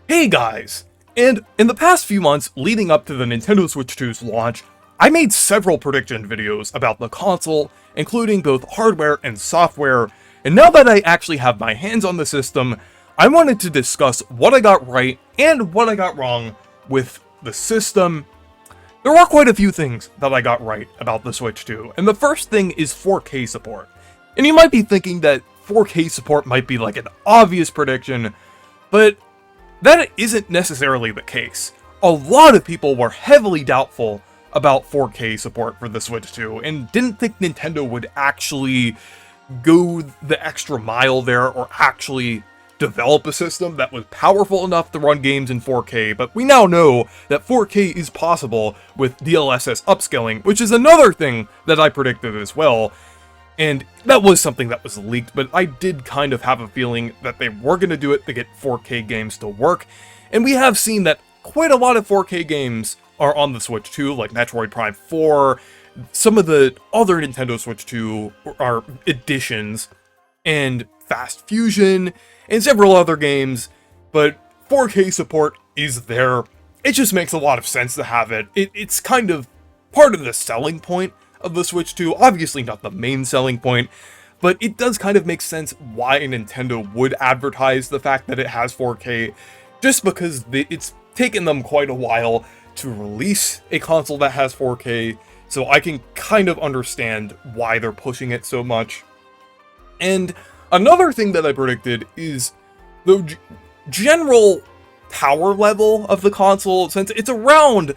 Hey guys! And in the past few months leading up to the Nintendo Switch 2's launch, I made several prediction videos about the console, including both hardware and software, and now that I actually have my hands on the system, I wanted to discuss what I got right and what I got wrong with the system. There are quite a few things that I got right about the Switch 2, and the first thing is 4K support. And you might be thinking that 4K support might be like an obvious prediction, but that isn't necessarily the case. A lot of people were heavily doubtful about 4K support for the Switch 2 and didn't think Nintendo would actually go the extra mile there or actually develop a system that was powerful enough to run games in 4K, but we now know that 4K is possible with DLSS upscaling, which is another thing that I predicted as well. And that was something that was leaked, but I did kind of have a feeling that they were going to do it to get 4K games to work. And we have seen that quite a lot of 4K games are on the Switch 2, like Metroid Prime 4, some of the other Nintendo Switch 2 are editions, and Fast Fusion, and several other games, but 4K support is there. It just makes a lot of sense to have it. It's kind of part of the selling point of the Switch 2, obviously not the main selling point, but it does kind of make sense why Nintendo would advertise the fact that it has 4K, just because it's taken them quite a while to release a console that has 4K, so I can kind of understand why they're pushing it so much. And another thing that I predicted is the general power level of the console, since it's around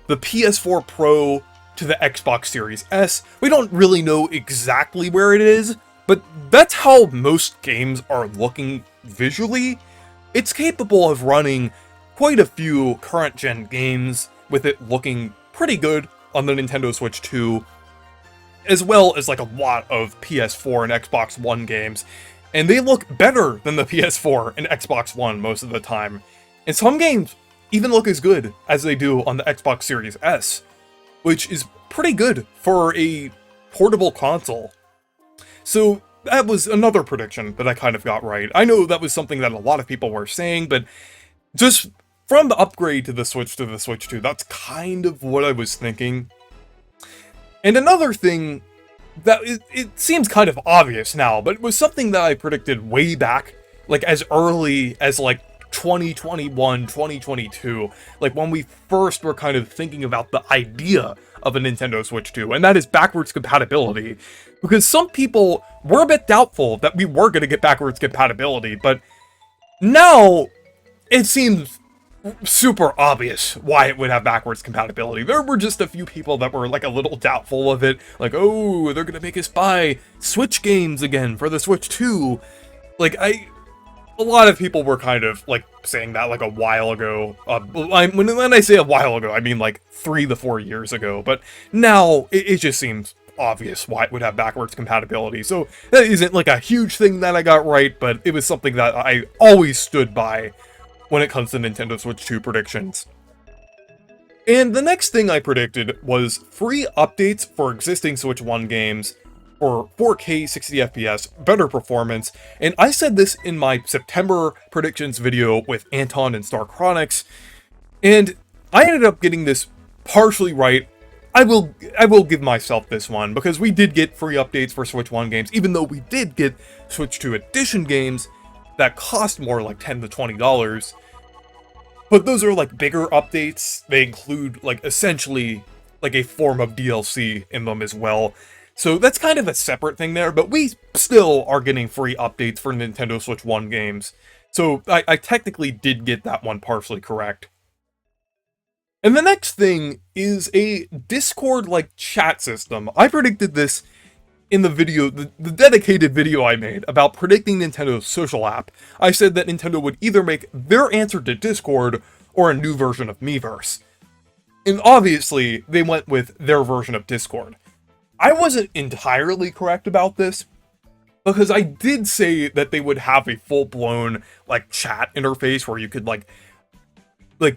the PS4 Pro to the Xbox Series S. We don't really know exactly where it is, but that's how most games are looking visually. It's capable of running quite a few current-gen games, with it looking pretty good on the Nintendo Switch 2, as well as like a lot of PS4 and Xbox One games, and they look better than the PS4 and Xbox One most of the time. And some games even look as good as they do on the Xbox Series S, which is pretty good for a portable console. So that was another prediction that I kind of got right. I know that was something that a lot of people were saying, but just from the upgrade to the Switch 2, that's kind of what I was thinking. And another thing that it seems kind of obvious now, but it was something that I predicted way back, like as early as like 2021, 2022, like when we first were kind of thinking about the idea of a Nintendo Switch 2, and that is backwards compatibility. Because some people were a bit doubtful that we were going to get backwards compatibility, but now it seems super obvious why it would have backwards compatibility. There were just a few people that were like a little doubtful of it, like, oh, they're going to make us buy Switch games again for the Switch 2. Like, a lot of people were kind of, like, saying that, like, a while ago. When I say a while ago, I mean, like, 3 to 4 years ago. But now, it just seems obvious why it would have backwards compatibility. So, that isn't, like, a huge thing that I got right, but it was something that I always stood by when it comes to Nintendo Switch 2 predictions. And the next thing I predicted was free updates for existing Switch 1 games, for 4K 60 FPS, better performance, and I said this in my September predictions video with Anton and Star Chronix, and I ended up getting this partially right. I will give myself this one, because we did get free updates for Switch 1 games, even though we did get Switch 2 Edition games that cost more, like $10 to $20, but those are like bigger updates. They include like essentially like a form of DLC in them as well. So that's kind of a separate thing there, but we still are getting free updates for Nintendo Switch 1 games. So I technically did get that one partially correct. And the next thing is a Discord-like chat system. I predicted this in the video, the dedicated video I made about predicting Nintendo's social app. I said that Nintendo would either make their answer to Discord or a new version of Miiverse. And obviously, they went with their version of Discord. I wasn't entirely correct about this, because I did say that they would have a full-blown, like, chat interface where you could, like,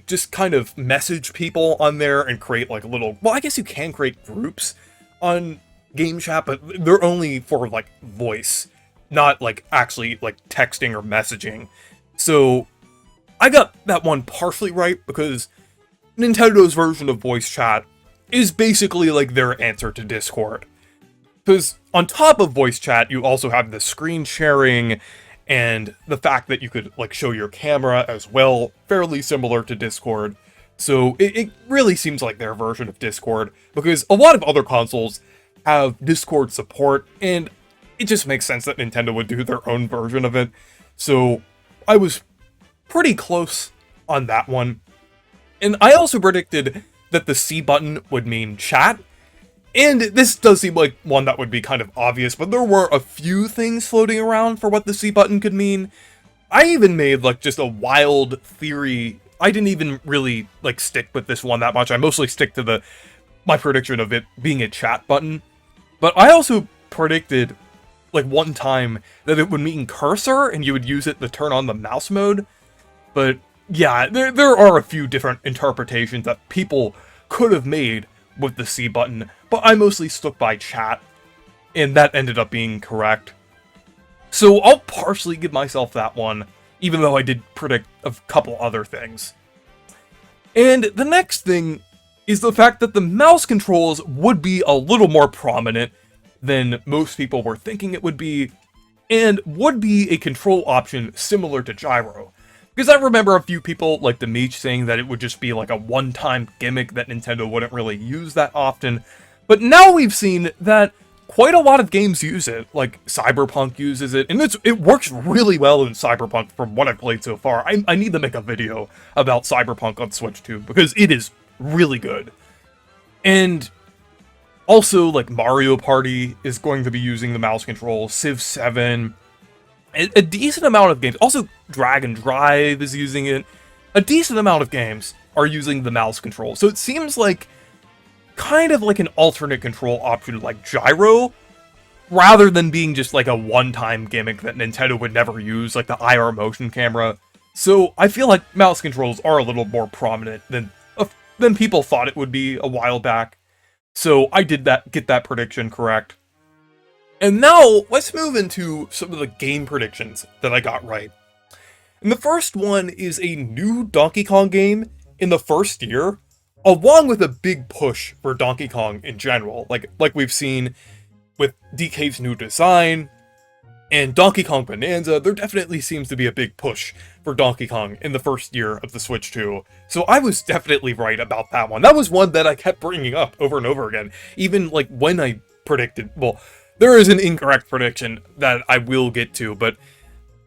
just kind of message people on there and create, like, little... Well, I guess you can create groups on Game Chat, but they're only for, like, voice, not, like, actually, like, texting or messaging. So I got that one partially right because Nintendo's version of voice chat is basically like their answer to Discord. Because on top of voice chat, you also have the screen sharing and the fact that you could like show your camera as well, fairly similar to Discord. So it really seems like their version of Discord, because a lot of other consoles have Discord support, and it just makes sense that Nintendo would do their own version of it. So I was pretty close on that one. And I also predicted that the C button would mean chat. And this does seem like one that would be kind of obvious, but there were a few things floating around for what the C button could mean. I even made like just a wild theory. I didn't even really like stick with this one that much. I mostly stick to my prediction of it being a chat button. But I also predicted like one time that it would mean cursor and you would use it to turn on the mouse mode. But yeah, there are a few different interpretations that people could have made with the C button, but I mostly stuck by chat, and that ended up being correct. So I'll partially give myself that one, even though I did predict a couple other things. And the next thing is the fact that the mouse controls would be a little more prominent than most people were thinking it would be, and would be a control option similar to gyro. Because I remember a few people, like the Meech, saying that it would just be like a one-time gimmick that Nintendo wouldn't really use that often. But now we've seen that quite a lot of games use it, like Cyberpunk uses it, and it works really well in Cyberpunk from what I've played so far. I need to make a video about Cyberpunk on Switch 2, because it is really good. And also, like, Mario Party is going to be using the mouse control, Civ 7... a decent amount of games, also Dragon Drive is using it. A decent amount of games are using the mouse control. So it seems like kind of like an alternate control option like gyro, rather than being just like a one-time gimmick that Nintendo would never use, like the IR motion camera. So I feel like mouse controls are a little more prominent than people thought it would be a while back. So I did get that prediction correct. And now, let's move into some of the game predictions that I got right. And the first one is a new Donkey Kong game in the first year, along with a big push for Donkey Kong in general, like we've seen with DK's new design, and Donkey Kong Bonanza. There definitely seems to be a big push for Donkey Kong in the first year of the Switch 2. So I was definitely right about that one. That was one that I kept bringing up over and over again, even like when I predicted, well, there is an incorrect prediction that I will get to, but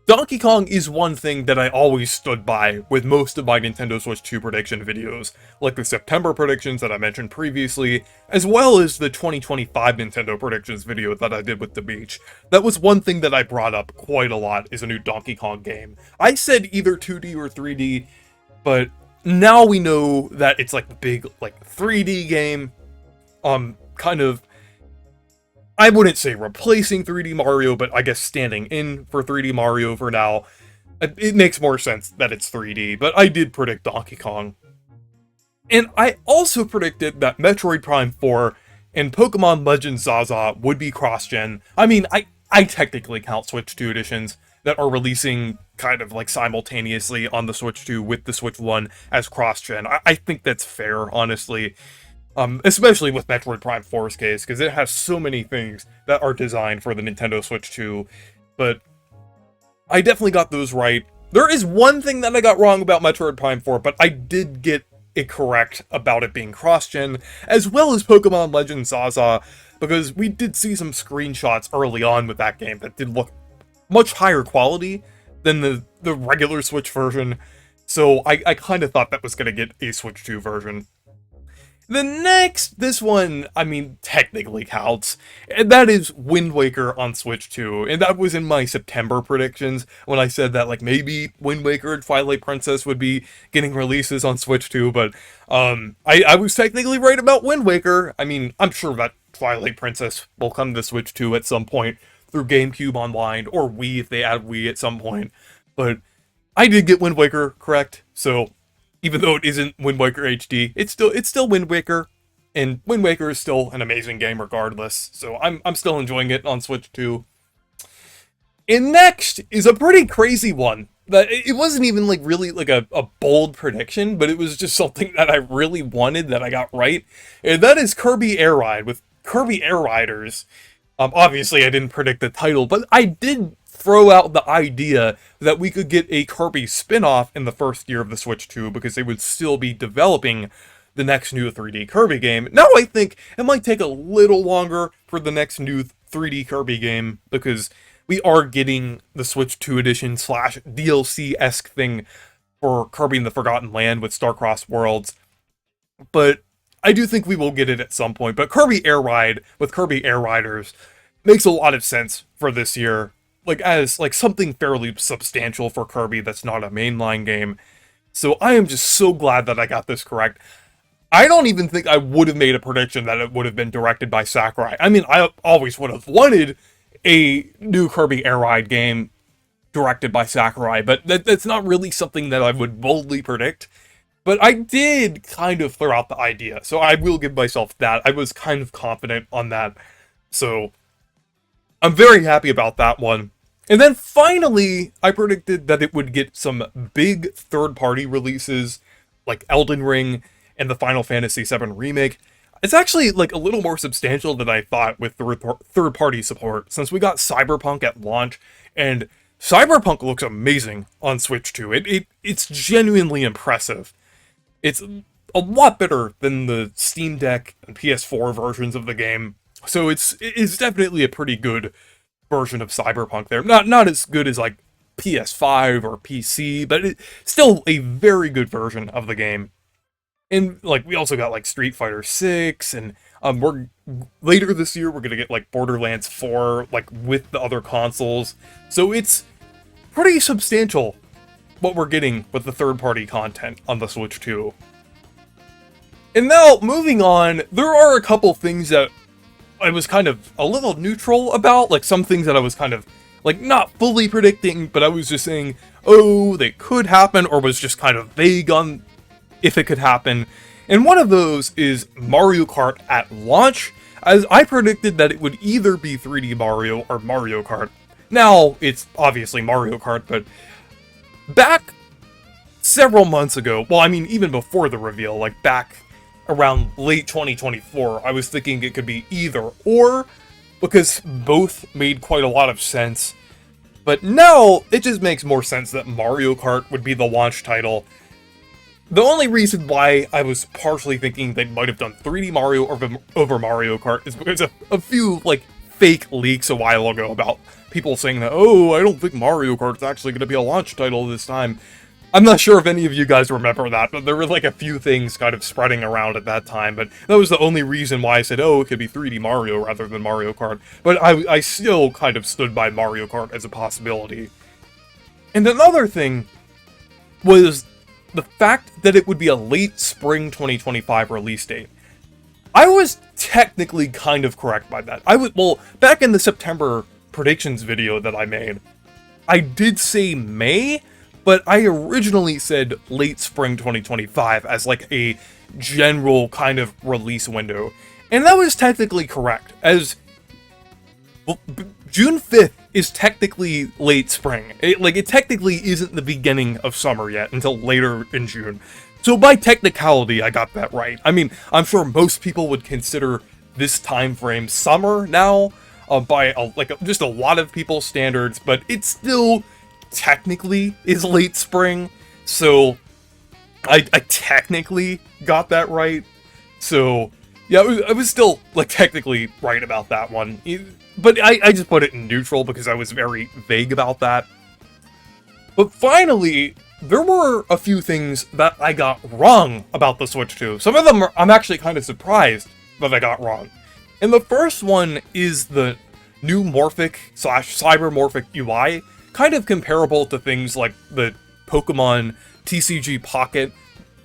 Donkey Kong is one thing that I always stood by with most of my Nintendo Switch 2 prediction videos, like the September predictions that I mentioned previously, as well as the 2025 Nintendo predictions video that I did with The Beach. That was one thing that I brought up quite a lot, is a new Donkey Kong game. I said either 2D or 3D, but now we know that it's like the big, like, 3D game, kind of, I wouldn't say replacing 3D Mario, but I guess standing in for 3D Mario for now. It makes more sense that it's 3D, but I did predict Donkey Kong. And I also predicted that Metroid Prime 4 and Pokemon Legends Zaza would be cross-gen. I mean, I technically count Switch 2 editions that are releasing kind of like simultaneously on the Switch 2 with the Switch 1 as cross-gen. I think that's fair, honestly. Especially with Metroid Prime 4's case, because it has so many things that are designed for the Nintendo Switch 2, but I definitely got those right. There is one thing that I got wrong about Metroid Prime 4, but I did get it correct about it being cross-gen, as well as Pokemon Legends Zaza, because we did see some screenshots early on with that game that did look much higher quality than the regular Switch version, so I kind of thought that was going to get a Switch 2 version. This one, I mean, technically counts, and that is Wind Waker on Switch 2, and that was in my September predictions, when I said that, like, maybe Wind Waker and Twilight Princess would be getting releases on Switch 2, but, I was technically right about Wind Waker. I mean, I'm sure that Twilight Princess will come to Switch 2 at some point, through GameCube Online, or Wii if they add Wii at some point, but I did get Wind Waker correct, so even though it isn't Wind Waker HD, it's still Wind Waker, and Wind Waker is still an amazing game regardless, so I'm still enjoying it on Switch 2. And next is a pretty crazy one But it wasn't even like really like a bold prediction, but it was just something that I really wanted that I got right. And that is Kirby Air Ride with Kirby Air Riders. Obviously I didn't predict the title, but I did throw out the idea that we could get a Kirby spin-off in the first year of the Switch 2 because they would still be developing the next new 3D Kirby game. Now I think it might take a little longer for the next new 3D Kirby game because we are getting the Switch 2 edition / DLC-esque thing for Kirby in the Forgotten Land with Starcross Worlds. But I do think we will get it at some point. But Kirby Air Ride with Kirby Air Riders makes a lot of sense for this year. Like, as like something fairly substantial for Kirby that's not a mainline game. So I am just so glad that I got this correct. I don't even think I would have made a prediction that it would have been directed by Sakurai. I mean, I always would have wanted a new Kirby Air Ride game directed by Sakurai, but that's not really something that I would boldly predict. But I did kind of throw out the idea, so I will give myself that. I was kind of confident on that, so I'm very happy about that one. And then finally, I predicted that it would get some big third-party releases, like Elden Ring and the Final Fantasy VII Remake. It's actually like a little more substantial than I thought with the third-party support, since we got Cyberpunk at launch, and Cyberpunk looks amazing on Switch 2. It's genuinely impressive. It's a lot better than the Steam Deck and PS4 versions of the game, so it's definitely a pretty good version of Cyberpunk there. Not as good as like PS5 or PC, but it's still a very good version of the game. And like we also got like Street Fighter 6, and we're later this year we're gonna get like Borderlands 4 like with the other consoles. So it's pretty substantial what we're getting with the third-party content on the Switch 2. And now moving on, there are a couple things that I was kind of a little neutral about, like some things that I was kind of like not fully predicting, but I was just saying, oh, they could happen, or was just kind of vague on if it could happen. And one of those is Mario Kart at launch, as I predicted that it would either be 3D Mario or Mario Kart. Now, it's obviously Mario Kart, but back several months ago, well, I mean, even before the reveal, like back around late 2024, I was thinking it could be either or, because both made quite a lot of sense. But now, it just makes more sense that Mario Kart would be the launch title. The only reason why I was partially thinking they might have done 3D Mario over Mario Kart is because a few, like, fake leaks a while ago about people saying that, oh, I don't think Mario Kart's actually going to be a launch title this time. I'm not sure if any of you guys remember that, but there were, like, a few things kind of spreading around at that time, but that was the only reason why I said, oh, it could be 3D Mario rather than Mario Kart. But I still kind of stood by Mario Kart as a possibility. And another thing was the fact that it would be a late spring 2025 release date. I was technically kind of correct by that. Well, back in the September predictions video that I made, I did say May, but I originally said late spring 2025 as like a general kind of release window. And that was technically correct, as well, June 5th is technically late spring. It technically isn't the beginning of summer yet until later in June. So by technicality, I got that right. I mean, I'm sure most people would consider this time frame summer now, by just a lot of people's standards, but it still technically is late spring. So I technically got that right. So yeah, I was still like technically right about that one. But I just put it in neutral because I was very vague about that. But finally, there were a few things that I got wrong about the Switch 2. Some of them I'm actually kind of surprised that I got wrong. And the first one is the new Morphic / Cybermorphic UI, kind of comparable to things like the Pokemon TCG Pocket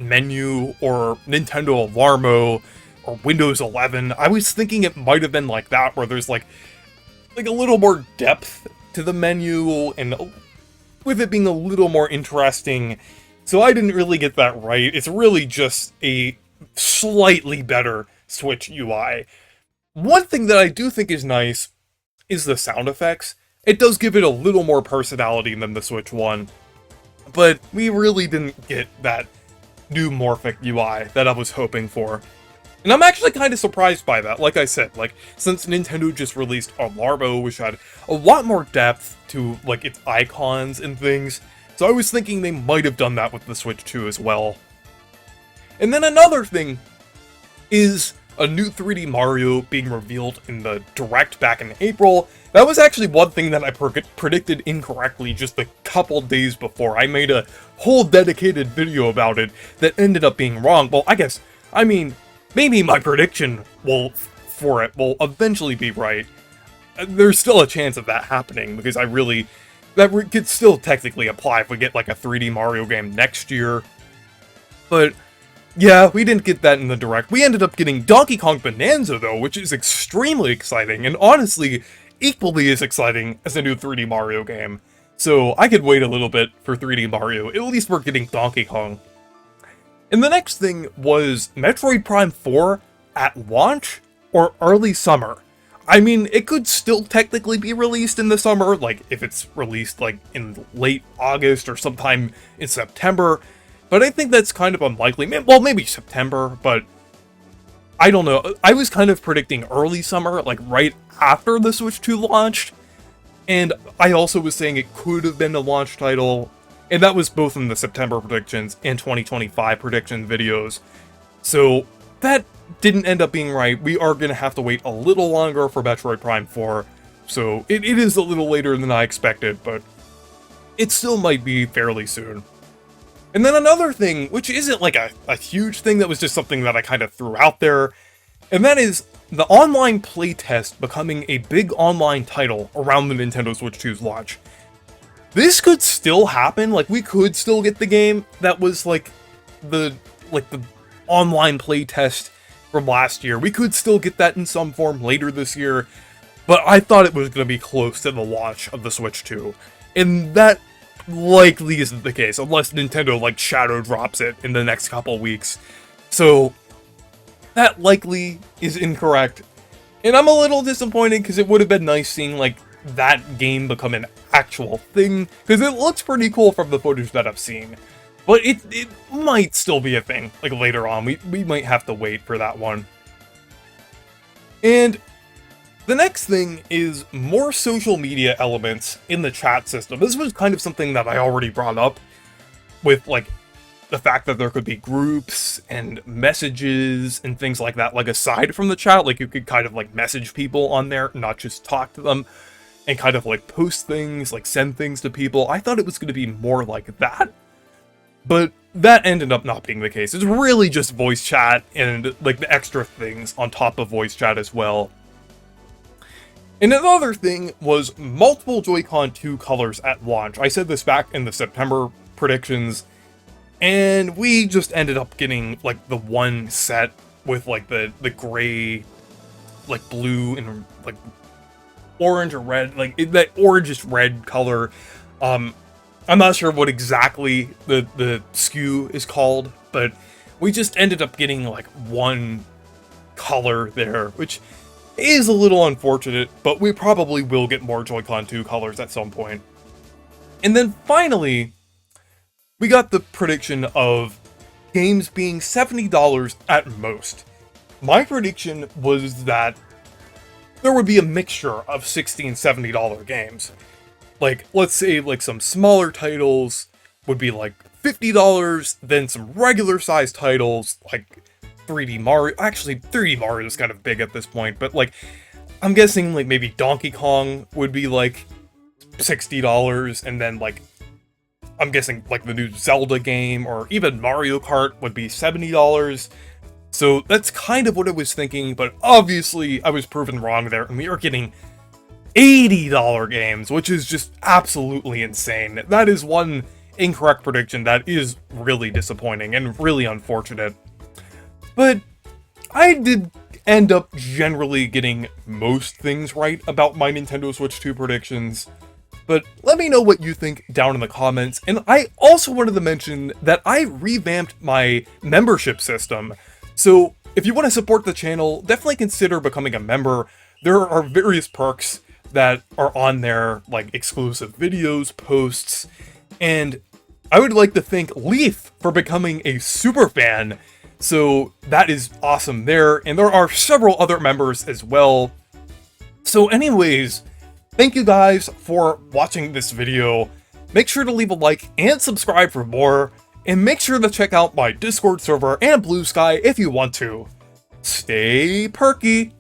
menu or Nintendo Alarmo or Windows 11. I was thinking it might have been like that, where there's like a little more depth to the menu, and with it being a little more interesting. So I didn't really get that right. It's really just a slightly better Switch UI. One thing that I do think is nice is the sound effects. It does give it a little more personality than the Switch 1. but we really didn't get that new Morphic UI that I was hoping for. And I'm actually kind of surprised by that. Like I said, like, since Nintendo just released a Larvo, which had a lot more depth to, like, its icons and things, so I was thinking they might have done that with the Switch 2 as well. And then another thing is a new 3D Mario being revealed in the Direct back in April. That was actually one thing that I predicted incorrectly just a couple days before. I made a whole dedicated video about it that ended up being wrong. Well, I mean, maybe my prediction for it will eventually be right. There's still a chance of that happening, because that could still technically apply if we get like a 3D Mario game next year. But yeah, we didn't get that in the Direct. We ended up getting Donkey Kong Bonanza though, which is extremely exciting, and honestly, equally as exciting as a new 3D Mario game. So I could wait a little bit for 3D Mario. At least we're getting Donkey Kong. And the next thing was Metroid Prime 4 at launch or early summer. I mean, it could still technically be released in the summer, like if it's released like in late August or sometime in September, but I think that's kind of unlikely. Well, maybe September, but I don't know. I was kind of predicting early summer, like right after the Switch 2 launched, and I also was saying it could have been a launch title, and that was both in the September predictions and 2025 prediction videos. So that didn't end up being right. We are going to have to wait a little longer for Metroid Prime 4. So it is a little later than I expected, but it still might be fairly soon. And then another thing, which isn't like a huge thing, that was just something that I kind of threw out there, and that is the online playtest becoming a big online title around the Nintendo Switch 2's launch. This could still happen. Like, we could still get the game that was like the online playtest from last year. We could still get that in some form later this year, but I thought it was going to be close to the launch of the Switch 2, and that likely isn't the case, unless Nintendo like shadow drops it in the next couple weeks. So that likely is incorrect, and I'm a little disappointed, because it would have been nice seeing like that game become an actual thing, because it looks pretty cool from the footage that I've seen. But it might still be a thing, like later on. We might have to wait for that one. And the next thing is more social media elements in the chat system. This was kind of something that I already brought up with like the fact that there could be groups and messages and things like that, like aside from the chat, like you could kind of like message people on there, not just talk to them, and kind of like post things, like send things to people. I thought it was going to be more like that, but that ended up not being the case. It's really just voice chat and like the extra things on top of voice chat as well. And another thing was multiple Joy-Con 2 colors at launch. I said this back in the September predictions, and we just ended up getting like the one set with like the gray, like blue and like orange or red, like that orangish red color. I'm not sure what exactly the SKU is called, but we just ended up getting like one color there, which is a little unfortunate, but we probably will get more Joy-Con 2 colors at some point. And then finally, we got the prediction of games being $70 at most. My prediction was that there would be a mixture of $60 and $70 games. Like, let's say like some smaller titles would be like $50, then some regular sized titles like 3D Mario. Actually, 3D Mario is kind of big at this point, but like, I'm guessing like maybe Donkey Kong would be like $60, and then like, I'm guessing like the new Zelda game or even Mario Kart would be $70. So that's kind of what I was thinking, but obviously I was proven wrong there, and we are getting $80 games, which is just absolutely insane. That is one incorrect prediction that is really disappointing and really unfortunate. But I did end up generally getting most things right about my Nintendo Switch 2 predictions. But let me know what you think down in the comments. And I also wanted to mention that I revamped my membership system. So if you want to support the channel, definitely consider becoming a member. There are various perks that are on there, like exclusive videos, posts, and I would like to thank Leaf for becoming a super fan. So that is awesome there. And there are several other members as well. So anyways, thank you guys for watching this video. Make sure to leave a like and subscribe for more. And make sure to check out my Discord server and Blue Sky if you want to. Stay perky!